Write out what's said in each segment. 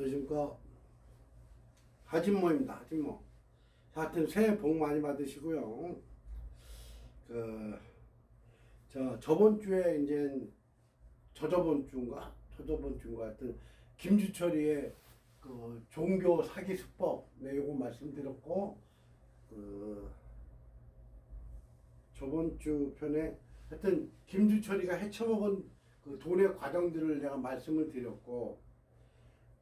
안녕하십니까. 하진모입니다. 하진모. 하여튼 새해 복 많이 받으시고요. 저번 주에 이제 저저번 주인가 하여튼 김주철이의 종교 사기 수법 요거 말씀드렸고, 저번 주 편에 하여튼 김주철이가 헤쳐먹은 돈의 과정들을 내가 말씀을 드렸고,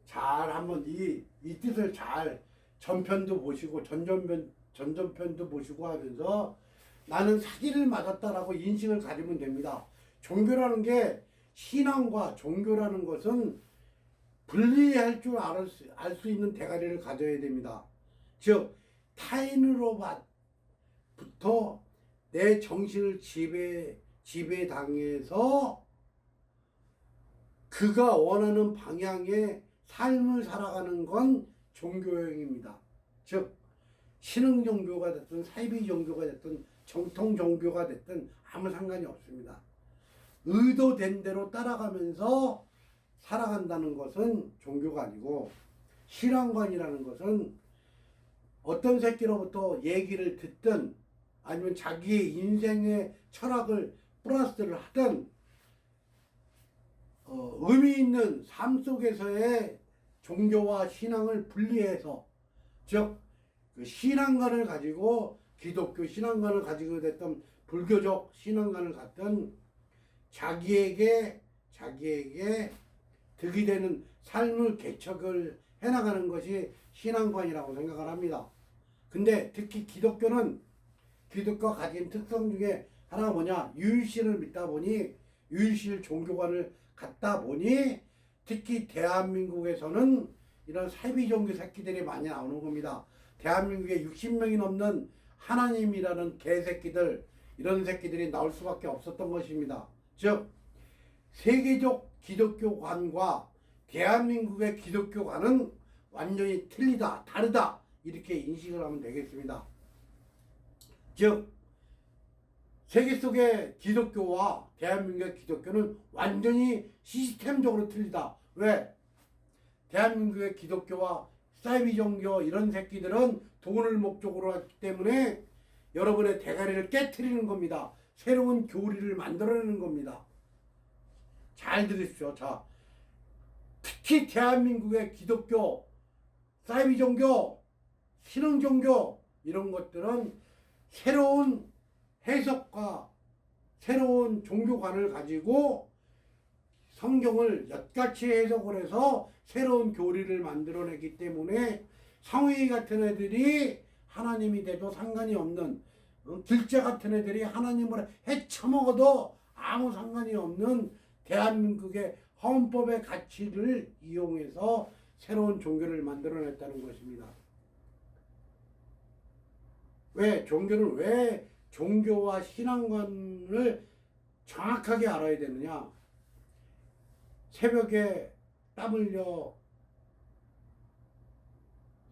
잘 한번 이 뜻을 잘 전편도 보시고 전전편도 보시고 하면서 나는 사기를 맞았다라고 인식을 가지면 됩니다. 종교라는 게, 신앙과 종교라는 것은 분리할 줄 알 수 있는 대가리를 가져야 됩니다. 즉 타인으로부터 내 정신을 지배당해서 그가 원하는 방향의 삶을 살아가는 건 종교형입니다. 즉 신흥 종교가 됐든 사이비 종교가 됐든 정통 종교가 됐든 아무 상관이 없습니다. 의도된 대로 따라가면서 살아간다는 것은 종교가 아니고, 신앙관이라는 것은 어떤 새끼로부터 얘기를 듣든 아니면 자기의 인생의 철학을 플러스를 하든 의미 있는 삶 속에서의 종교와 신앙을 분리해서, 즉 신앙관을 가지고 기독교 신앙관을 가지고 됐던 불교적 신앙관을 갖던 자기에게 득이 되는 삶을 개척을 해나가는 것이 신앙관이라고 생각을 합니다. 근데 특히 기독교가 가진 특성 중에 하나가 뭐냐, 유일신을 믿다 보니, 유일신 종교관을 갖다 보니 특히 대한민국에서는 이런 사이비 종교 새끼들이 많이 나오는 겁니다. 대한민국에 60명이 넘는 하나님이라는 개새끼들, 이런 새끼들이 나올 수밖에 없었던 것입니다. 즉 세계적 기독교관과 대한민국의 기독교관은 완전히 틀리다, 다르다, 이렇게 인식을 하면 되겠습니다. 즉 세계 속의 기독교와 대한민국의 기독교는 완전히 시스템적으로 틀리다. 왜? 대한민국의 기독교와 사이비 종교 이런 새끼들은 돈을 목적으로 하기 때문에 여러분의 대가리를 깨트리는 겁니다. 새로운 교리를 만들어내는 겁니다. 잘 들으십시오. 자, 특히 대한민국의 기독교, 사이비 종교, 신흥 종교 이런 것들은 새로운 해석과 새로운 종교관을 가지고 성경을 엿같이 해석을 해서 새로운 교리를 만들어내기 때문에 상위 같은 애들이 하나님이 돼도 상관이 없는, 길자 같은 애들이 하나님을 헤쳐먹어도 아무 상관이 없는 대한민국의 헌법의 가치를 이용해서 새로운 종교를 만들어냈다는 것입니다. 왜 종교와 신앙관을 정확하게 알아야 되느냐? 새벽에 땀 흘려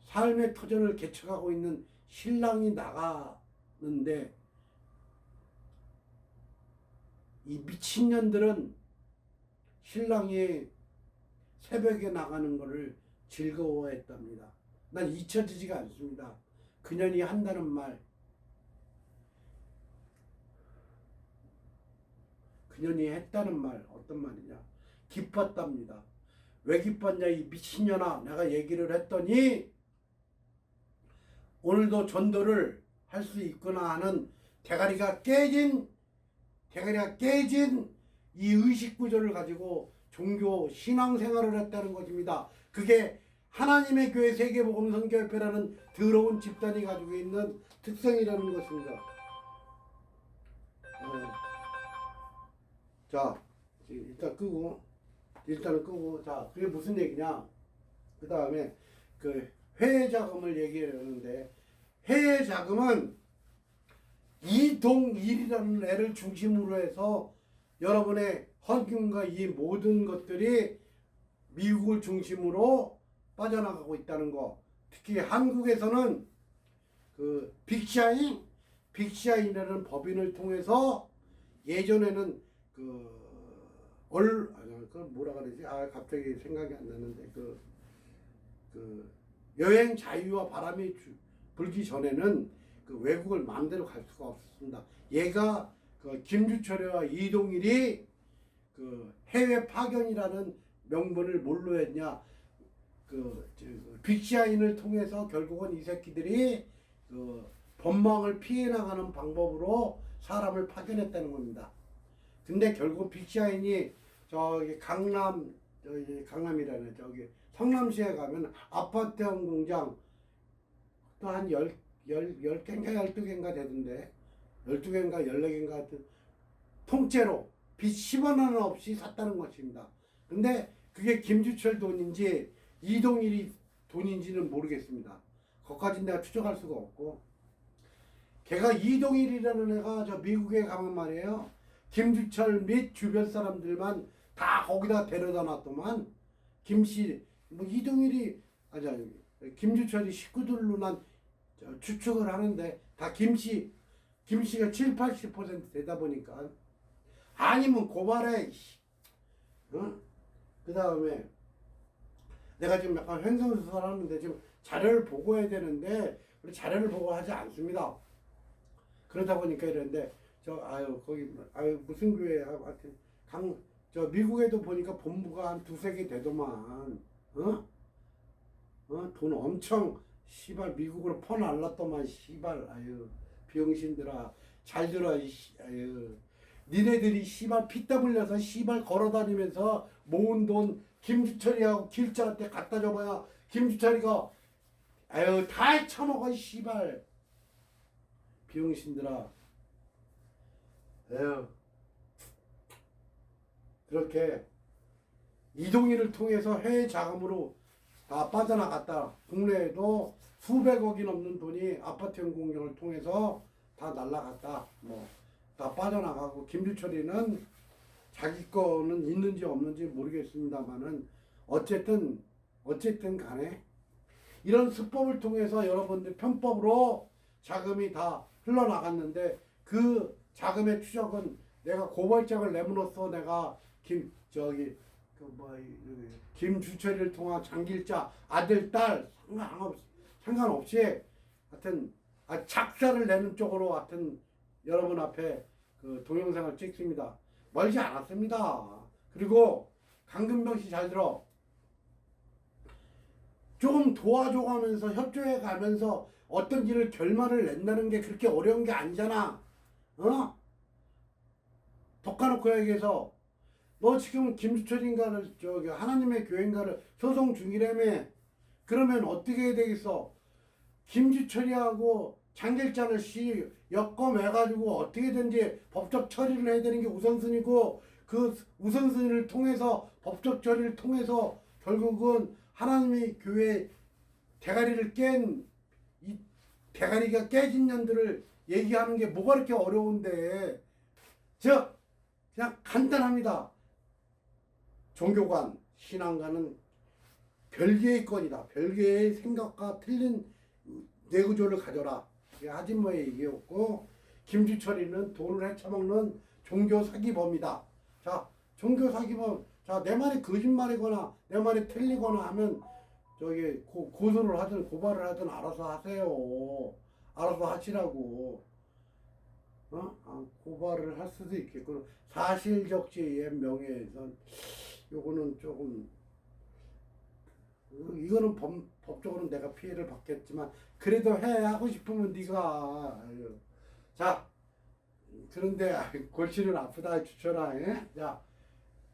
삶의 터전을 개척하고 있는 신랑이 나가는데, 이 미친년들은 신랑이 새벽에 나가는 것을 즐거워했답니다. 난 잊혀지지가 않습니다. 그년이 한다는 말, 그년이 했다는 말, 어떤 말이냐, 기뻤답니다. 왜 기뻤냐, 이 미친년아, 내가 얘기를 했더니 오늘도 전도를 할 수 있구나 하는 대가리가 깨진 이 의식구조를 가지고 종교 신앙생활을 했다는 것입니다. 그게 하나님의 교회 세계복음선교협회라는 더러운 집단이 가지고 있는 특성이라는 것입니다. 자, 일단은 끄고, 자, 그게 무슨 얘기냐? 그 다음에 회의 자금을 얘기를 하는데, 회의 자금은 이동일이라는 애를 중심으로 해서 여러분의 헌금과 이 모든 것들이 미국을 중심으로 빠져나가고 있다는 거. 특히 한국에서는 빅샤인이라는 법인을 통해서 예전에는 뭐라 그러지? 갑자기 생각이 안 나는데 그 여행 자유와 바람이 불기 전에는 그 외국을 마음대로 갈 수가 없었습니다. 얘가 그 김주철이와 이동일이 그 해외 파견이라는 명분을 뭘로 했냐? 그 빅샤인을 통해서 결국은 이 새끼들이 그 법망을 피해 나가는 방법으로 사람을 파견했다는 겁니다. 근데 결국 빅샤인이 저기 강남이라는 저기 성남시에 가면 아파트형 공장 또 한 10개인가 12개인가 되던데 12개인가 14개인가 하여튼 통째로 빚 10원 하나 없이 샀다는 것입니다. 근데 그게 김주철 돈인지 이동일이 돈인지는 모르겠습니다. 거기까지는 내가 추적할 수가 없고, 걔가 이동일이라는 애가 저 미국에 가면 말이에요, 김주철 및 주변 사람들만 다 거기다 데려다 놨더만, 김씨 뭐 이동일이 아니 김주철이 식구들로 난 추측을 하는데 다 김씨가 70~80% 되다 보니까 아니면 고발해. 그 다음에 내가 지금 약간 횡설수설하는데 지금 자료를 보고해야 되는데 우리 자료를 보고하지 않습니다. 그러다 보니까 이런데 거기 무슨 교회야? 하여튼 저 미국에도 보니까 본부가 한 2~3개 되더만. 돈 엄청 씨발 미국으로 퍼날랐더만 씨발. 병신들아 잘 들어. 니네들이 씨발 피땀 흘려서 씨발 걸어다니면서 모은 돈 김주철이하고 길자한테 갖다 줘봐야 김주철이가 다 처먹어 씨발. 병신들아. 그렇게 이동일을 통해서 해외 자금으로 다 빠져나갔다. 국내에도 수백억이 넘는 돈이 아파트형 공장을 통해서 다 날라갔다. 다 빠져나가고, 김주철이는 자기 거는 있는지 없는지 모르겠습니다만은 어쨌든 간에 이런 수법을 통해서 여러분들 편법으로 자금이 다 흘러나갔는데, 그 자금의 추적은 내가 고발장을 내므로써 내가 김주철이를 통한 장길자 아들 딸 상관없이 하여튼 작사를 내는 쪽으로 하여튼 여러분 앞에 그 동영상을 찍습니다. 멀지 않았습니다. 그리고 강금병 씨 잘 들어. 조금 도와줘가면서 협조해 가면서 어떤 길을 결말을 낸다는 게 그렇게 어려운 게 아니잖아. 덕가놓고 얘기해서 너 지금 김주철인가를 저기 하나님의 교회인가를 소송 중이라며. 그러면 어떻게 해야 되겠어? 김주철이하고 장길자를 엮어매가지고 어떻게든지 법적 처리를 해야 되는 게 우선순위고, 그 우선순위를 통해서 법적 처리를 통해서 결국은 하나님의 교회 대가리를 이 대가리가 깨진 년들을 얘기하는 게 뭐가 그렇게 어려운데. 그냥 간단합니다. 종교관, 신앙가는 별개의 건이다. 별개의 생각과 틀린 뇌구조를 가져라. 이게 하진모의 얘기였고, 김주철이는 돈을 헤쳐먹는 종교 사기범이다. 자, 종교 사기범. 자, 내 말이 거짓말이거나 내 말이 틀리거나 하면 저기 고소를 하든 고발을 하든 알아서 하세요. 알아서 하시라고. 고발을 할 수도 있겠고, 사실적지의 명예훼손 요거는 조금, 이거는 법적으로는 내가 피해를 받겠지만 그래도 하고 싶으면 네가. 자, 그런데 골치는 아프다 주철아. 자,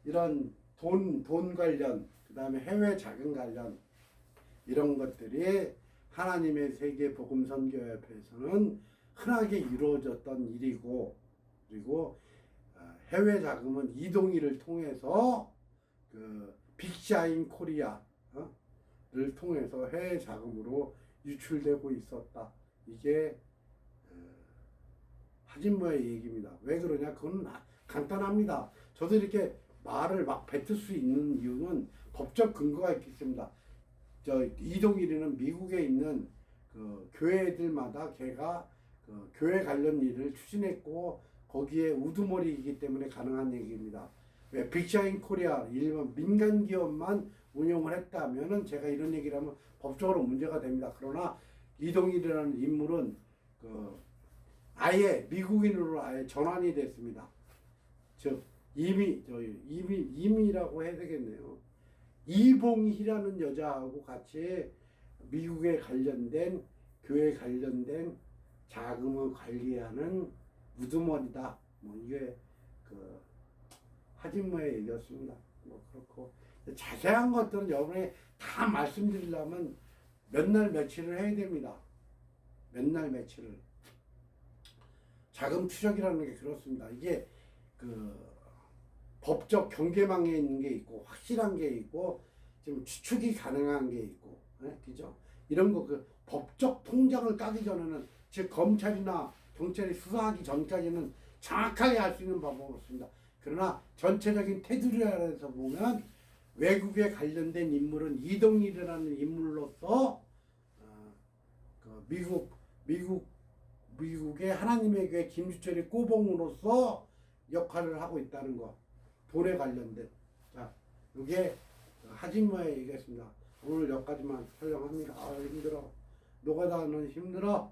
이런 돈 관련, 그 다음에 해외 자금 관련 이런 것들이 하나님의 세계 복음 선교협회에서는 흔하게 이루어졌던 일이고, 그리고 해외 자금은 이동일을 통해서 그 빅샤인 코리아를 통해서 해외 자금으로 유출되고 있었다. 이게 하진모의 얘기입니다. 왜 그러냐? 그건 간단합니다. 저도 이렇게 말을 막 뱉을 수 있는 이유는 법적 근거가 있겠습니다. 이동일이는 미국에 있는 그 교회들마다 걔가 그 교회 관련 일을 추진했고, 거기에 우두머리이기 때문에 가능한 얘기입니다. 왜 빅샤인 코리아 일본 민간 기업만 운영을 했다면은 제가 이런 얘기를 하면 법적으로 문제가 됩니다. 그러나 이동일이라는 인물은 그 아예 미국인으로 아예 전환이 됐습니다. 즉 이미라고 해야 되겠네요. 이봉희라는 여자하고 같이 미국에 관련된 교회 관련된 자금을 관리하는 우두머리다. 뭐 이게 그 하진모의 얘기였습니다. 뭐 그렇고 자세한 것들은 여러분이 다 말씀드리려면 몇 날 며칠을 해야 됩니다. 몇 날 며칠을. 자금 추적이라는 게 그렇습니다. 이게 그 법적 경계망에 있는 게 있고 확실한 게 있고 지금 추측이 가능한 게 있고, 그죠? 이런 거 그 법적 통장을 까기 전에는 즉 검찰이나 경찰이 수사하기 전까지는 정확하게 알 수 있는 방법은 없습니다. 그러나 전체적인 테두리에서 보면 외국에 관련된 인물은 이동일이라는 인물로서 그 미국의 하나님의 교회 김주철이 꼬봉으로서 역할을 하고 있다는 거. 돈에 관련된. 자, 이게 하진모의 얘기겠습니다. 오늘 여기까지만 설명합니다. 아, 힘들어. 노가다는 힘들어.